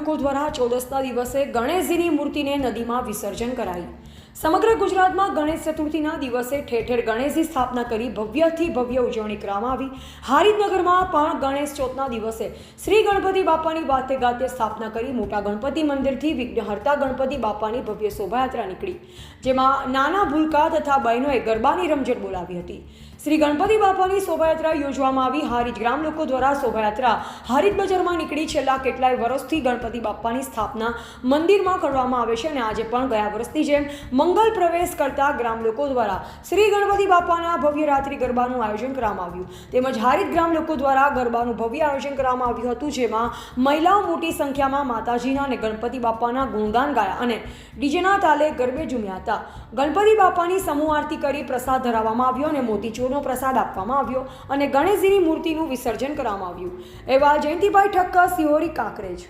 લોકો દ્વારા 14ના દિવસે ગણેશજીની મૂર્તિને નદીમાં વિસર્જન કરાઈ। સમગ્ર ગુજરાતમાં ગણેશ ચતુર્થીના દિવસે ઠેર ઠેર ગણેશની સ્થાપના કરી ભવ્યથી ભવ્ય ઉજવણી કરવામાં આવી। હારીજનગરમાં પણ ગણેશ ચોથના દિવસે શ્રી ગણપતિ બાપાની વાતે ગાતે સ્થાપના કરી મોટા ગણપતિ મંદિરથી વિઘ્નહર્તા ગણપતિ બાપાની ભવ્ય શોભાયાત્રા નીકળી, જેમાં નાના ભૂલકા તથા બહેનોએ ગરબાની રમઝટ બોલાવી હતી। શ્રી ગણપતિ બાપાની શોભાયાત્રા યોજવામાં આવી। હારીજ ગ્રામ લોકો દ્વારા શોભાયાત્રા હારીજ બજારમાં નીકળી છેલ્લા કેટલાય વર્ષથી ગણપતિ બાપાની સ્થાપના મંદિરમાં કરવામાં આવે છે અને આજે પણ ગયા વર્ષની જેમ મંગલ પ્રવેશ કરતા ગ્રામ લોકો દ્વારા શ્રી ગણપતિ બાપાના ભવ્ય રાત્રિ ગરબાનું આયોજન કરવામાં આવ્યું। તેમજ હારીજ ગ્રામ લોકો દ્વારા ગરબાનું ભવ્ય આયોજન કરવામાં આવ્યું હતું, જેમાં મહિલાઓ મોટી સંખ્યામાં માતાજીના અને ગણપતિ બાપાના ગુણગાન ગાયા અને ડીજેના તાલે ગરબે ઝૂમ્યા હતા। ગણપતિ બાપાની સમૂહ આરતી કરી પ્રસાદ ધરાવવામાં આવ્યો અને મોતીચૂરનો પ્રસાદ આપવામાં આવ્યો અને ગણેશજીની મૂર્તિનું વિસર્જન કરવામાં આવ્યું। એવા જયંતિભાઈ ઠક્કર, સિહોરી, કાંકરેજ।